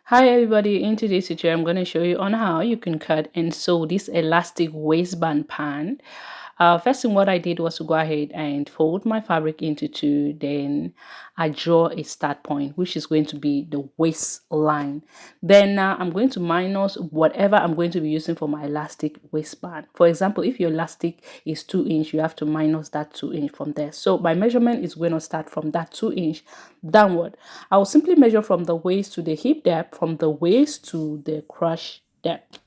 Hi everybody, in today's tutorial I'm going to show you on how you can cut and sew this elastic waistband pant. First thing what I did was to go ahead and fold my fabric into two, then I draw a start point which is going to be the waistline. Then I'm going to minus whatever I'm going to be using for my elastic waistband. For example, if your elastic is 2 inch, you have to minus that 2 inch from there. So my measurement is going to start from that 2 inch downward. I will simply measure from the waist to the hip depth, from the waist to the crotch depth.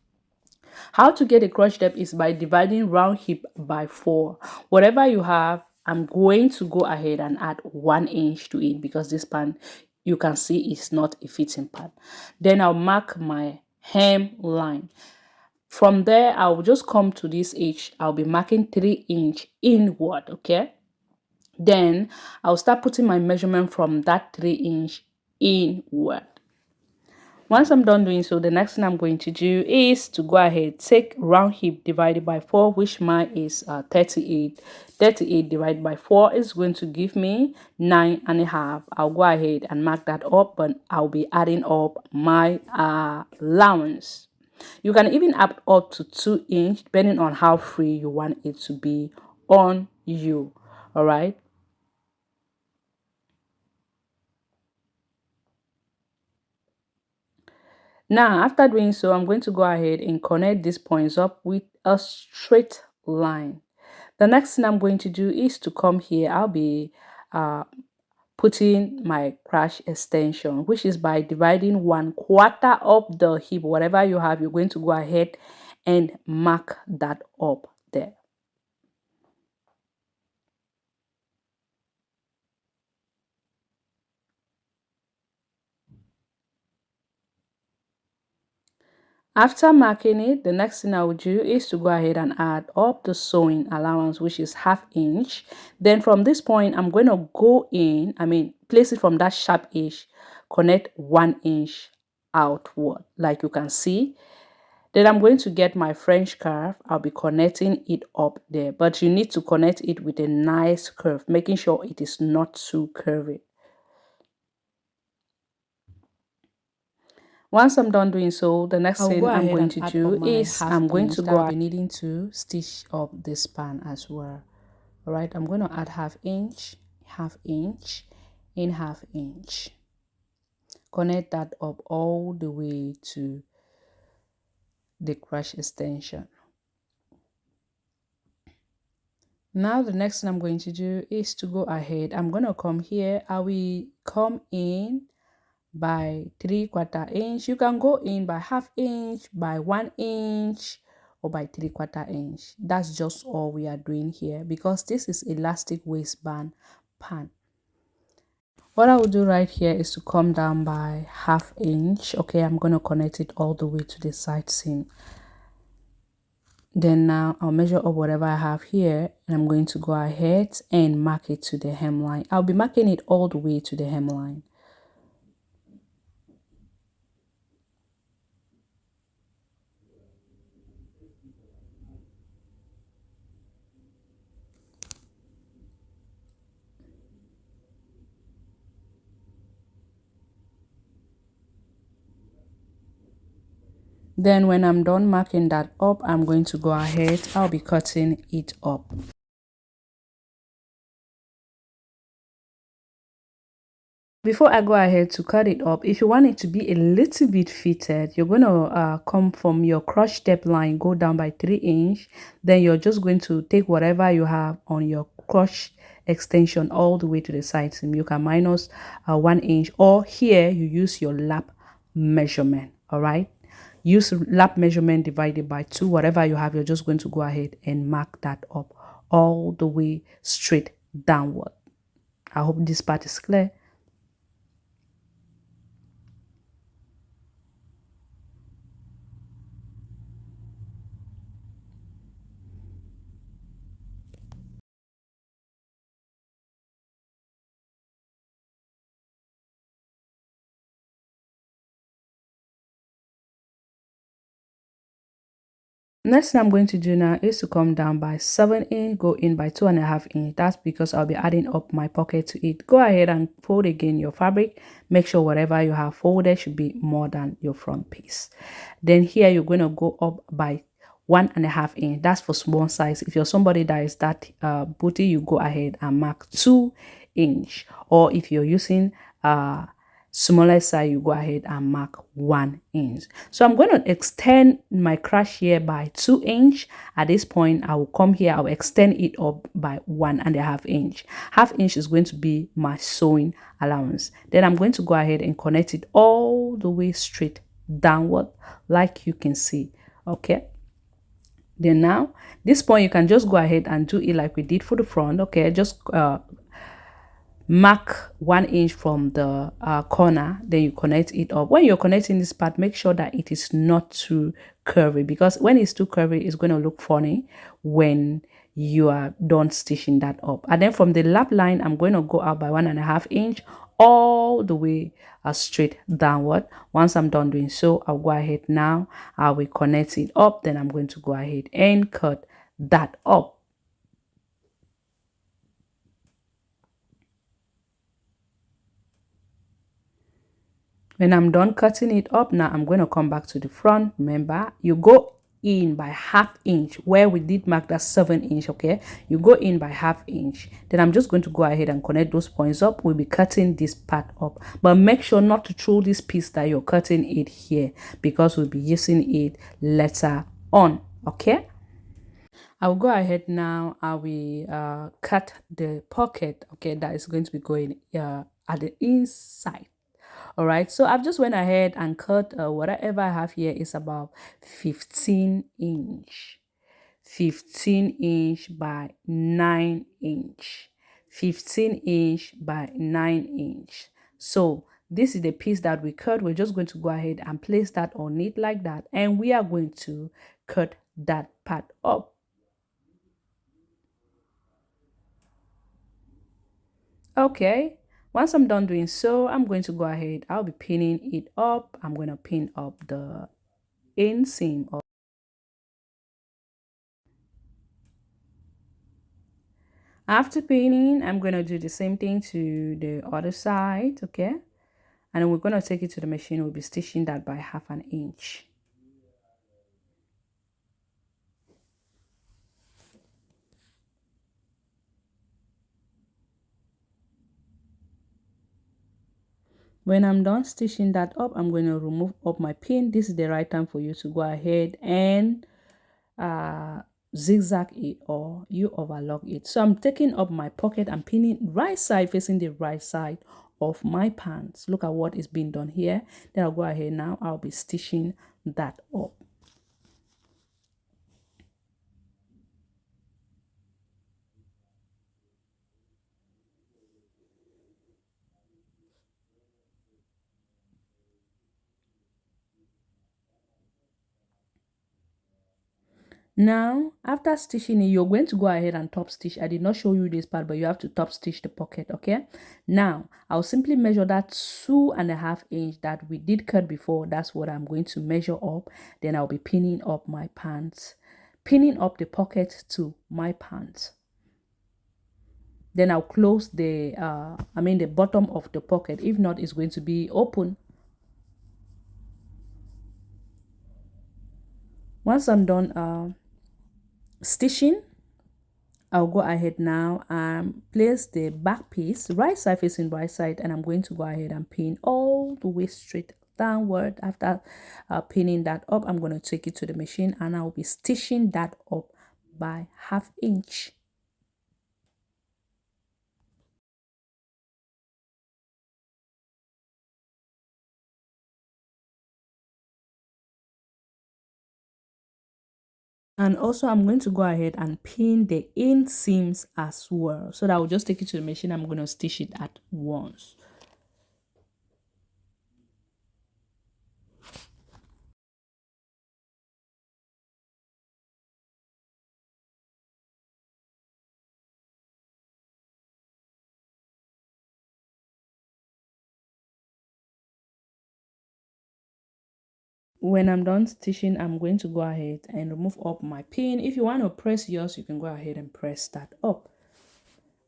How to get a crotch depth is by dividing round hip by 4. Whatever you have, I'm going to go ahead and add 1 inch to it because this pant you can see is not a fitting pant. Then I'll mark my hem line. From there, I'll just come to this edge. I'll be marking 3 inch inward, okay? Then I'll start putting my measurement from that 3 inch inward. Once I'm done doing so, the next thing I'm going to do is to go ahead, take round hip divided by 4, which mine is 38. 38 divided by 4 is going to give me 9.5. I'll go ahead and mark that up, but I'll be adding up my allowance. You can even add up to 2 inch depending on how free you want it to be on you. All right. Now, after doing so, I'm going to go ahead and connect these points up with a straight line. The next thing I'm going to do is to come here. I'll be putting my crash extension, which is by dividing 1/4 of the hip. Whatever you have, you're going to go ahead and mark that up there. After marking it, the next thing I will do is to go ahead and add up the sewing allowance, which is 1/2 inch. Then from this point, I'm going to go in, place it from that sharp edge, connect 1 inch outward, like you can see. Then I'm going to get my French curve. I'll be connecting it up there, but you need to connect it with a nice curve, making sure it is not too curvy. Once I'm done doing so, the next thing I'm going to do is I'm going to go. I'll be needing to stitch up this span as well. All right, I'm going to add 1/2 inch, 1/2 inch, in 1/2 inch. Connect that up all the way to the crash extension. Now the next thing I'm going to do is to go ahead. I'm going to come here. I will come in by 3/4 inch. You can go in by 1/2 inch, by 1 inch, or by 3/4 inch. That's just all we are doing here because this is elastic waistband pant. What I will do right here is to come down by 1/2 inch. Okay, I'm going to connect it all the way to the side seam. Then now I'll measure up whatever I have here and I'm going to go ahead and mark it to the hemline. I'll be marking it all the way to the hemline. Then when I'm done marking that up, I'm going to go ahead. I'll be cutting it up. Before I go ahead to cut it up, if you want it to be a little bit fitted, you're going to come from your crotch depth line, go down by 3 inch. Then you're just going to take whatever you have on your crotch extension all the way to the side seam. You can minus 1 inch, or here you use your lap measurement. All right. Use lap measurement divided by 2. Whatever you have, you're just going to go ahead and mark that up all the way straight downward. I hope this part is clear. Next thing I'm going to do now is to come down by 7 inch, go in by 2.5 inch. That's because I'll be adding up my pocket to it. Go ahead and fold again your fabric. Make sure whatever you have folded should be more than your front piece. Then here you're going to go up by 1.5 inch. That's for small size. If you're somebody that is that booty, you go ahead and mark 2 inch. Or if you're using smaller size, you go ahead and mark 1 inch. So I'm going to extend my crash here by 2 inch. At this point, I will come here, I will extend it up by 1.5 inch. Half inch is going to be my sewing allowance. Then I'm going to go ahead and connect it all the way straight downward, like you can see. Okay, then now this point you can just go ahead and do it like we did for the front. Okay, just mark 1 inch from the corner, then you connect it up. When you're connecting this part, make sure that it is not too curvy, because when it's too curvy, it's going to look funny when you are done stitching that up. And then from the lap line, I'm going to go out by 1.5 inch all the way straight downward. Once I'm done doing so, I'll go ahead now, I will connect it up, then I'm going to go ahead and cut that up. When I'm done cutting it up, now I'm going to come back to the front. Remember, you go in by half inch where we did mark that 7 inch. Okay, you go in by half inch. Then I'm just going to go ahead and connect those points up. We'll be cutting this part up, but make sure not to throw this piece that you're cutting it here, because we'll be using it later on. Okay, I will go ahead now. I will cut the pocket. Okay, that is going to be going at the inside. All right, so I've just went ahead and cut whatever I have here is about 15 inch 15 inch by 9 inch 15 inch by 9 inch. So this is the piece that we cut. We're just going to go ahead and place that on it like that, and we are going to cut that part up. Okay, once I'm done doing so, I'm going to go ahead, I'll be pinning it up. I'm going to pin up the inseam of. After pinning, I'm going to do the same thing to the other side. Okay, and then we're going to take it to the machine. We'll be stitching that by half an inch. When I'm done stitching that up, I'm going to remove up my pin. This is the right time for you to go ahead and zigzag it, or you overlock it. So I'm taking up my pocket and pinning right side, facing the right side of my pants. Look at what is being done here. Then I'll go ahead now, I'll be stitching that up. Now, after stitching it, you're going to go ahead and top stitch. I did not show you this part, but you have to top stitch the pocket. Okay, now I'll simply measure that 2.5 inch that we did cut before. That's what I'm going to measure up. Then I'll be pinning up my pants, pinning up the pocket to my pants. Then I'll close the the bottom of the pocket. If not, it's going to be open. Once I'm done stitching, I'll go ahead now and place the back piece right side facing right side, and I'm going to go ahead and pin all the way straight downward. After pinning that up, I'm going to take it to the machine, and I'll be stitching that up by half inch. And also I'm going to go ahead and pin the inseams as well, so that I'll just take it to the machine. I'm going to stitch it at once. When I'm done stitching, I'm going to go ahead and remove up my pin. If you want to press yours, you can go ahead and press that up.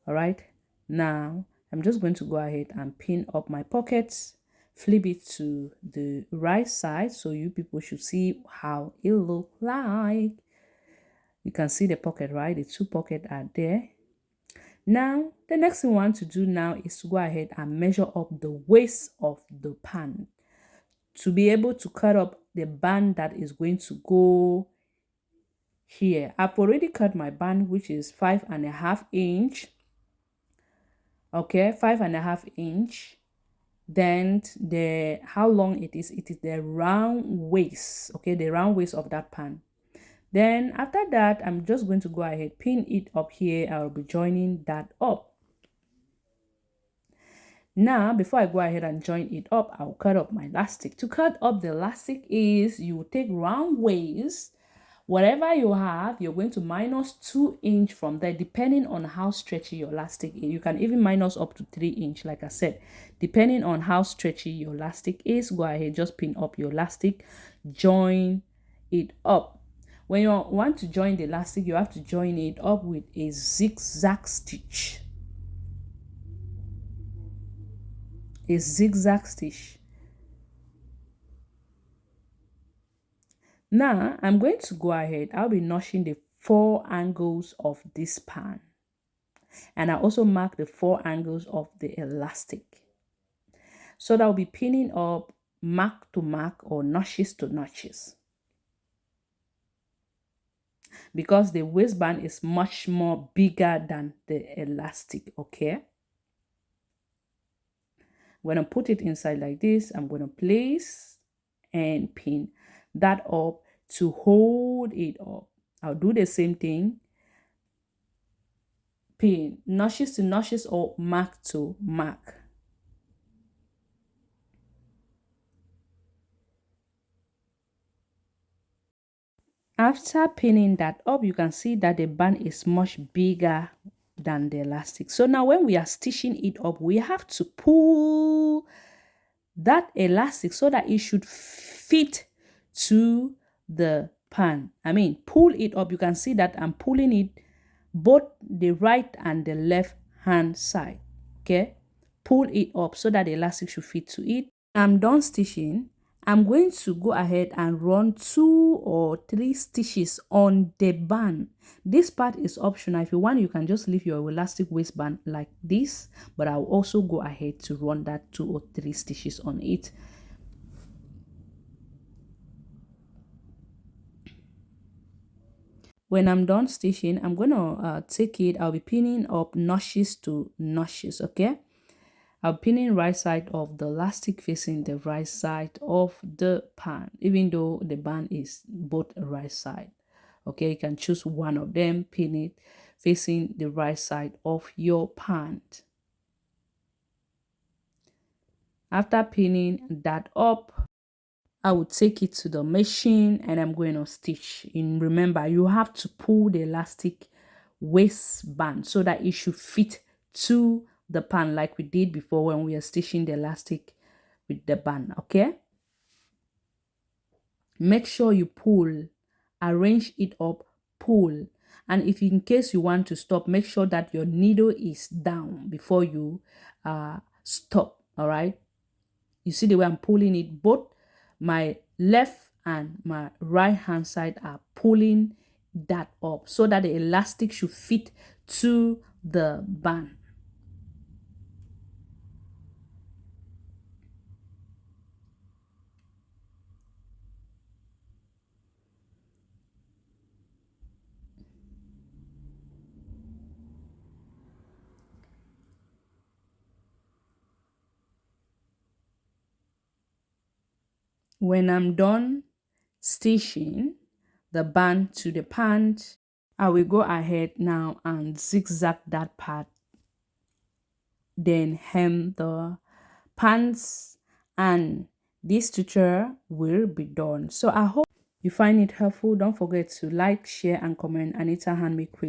All right, now I'm just going to go ahead and pin up my pockets, flip it to the right side so you people should see how it look like. You can see the pocket, right? The two pockets are there. Now the next thing we want to do now is to go ahead and measure up the waist of the pan to be able to cut up the band that is going to go here. I've already cut my band, which is 5.5 inch. Okay, 5.5 inch. Then the how long it is the round waist. Okay, the round waist of that pan. Then after that, I'm just going to go ahead, pin it up here. I'll be joining that up. Now, before I go ahead and join it up, I'll cut up my elastic. To cut up the elastic is you take round waist. Whatever you have, you're going to minus 2 inch from there, depending on how stretchy your elastic is. You can even minus up to 3 inch, like I said, depending on how stretchy your elastic is. Go ahead, just pin up your elastic, join it up. When you want to join the elastic, you have to join it up with a zigzag stitch. A zigzag stitch. Now, I'm going to go ahead. I'll be notching the 4 angles of this pan. And I also mark the 4 angles of the elastic. So that I'll be pinning up mark to mark or notches to notches. Because the waistband is much more bigger than the elastic, okay? I'm going to put it inside like this. I'm going to place and pin that up to hold it up. I'll do the same thing. Pin notches to notches or mark to mark. After pinning that up, you can see that the band is much bigger than the elastic. So now when we are stitching it up, we have to pull that elastic so that it should fit to the pan. I mean, pull it up. You can see that I'm pulling it both the right and the left hand side. Okay, pull it up so that the elastic should fit to it. I'm done stitching. I'm going to go ahead and run 2 or 3 stitches on the band. This part is optional. If you want, you can just leave your elastic waistband like this, but I'll also go ahead to run that 2 or 3 stitches on it. When I'm done stitching, I'm gonna take it. I'll be pinning up notches to notches. Okay, I'm pinning right side of the elastic facing the right side of the pan, even though the band is both right side. Okay, you can choose one of them, pin it facing the right side of your pan. After pinning that up, I will take it to the machine and I'm going to stitch. And remember, you have to pull the elastic waistband so that it should fit to the pan like we did before when we are stitching the elastic with the band. Okay, make sure you pull, arrange it up, pull. And if in case you want to stop, make sure that your needle is down before you stop. All right, you see the way I'm pulling it. Both my left and my right hand side are pulling that up so that the elastic should fit to the band. When I'm done stitching the band to the pant, I will go ahead now and zigzag that part, then hem the pants, and this tutorial will be done. So I hope you find it helpful. Don't forget to like, share and comment. Anita Handmade Creations.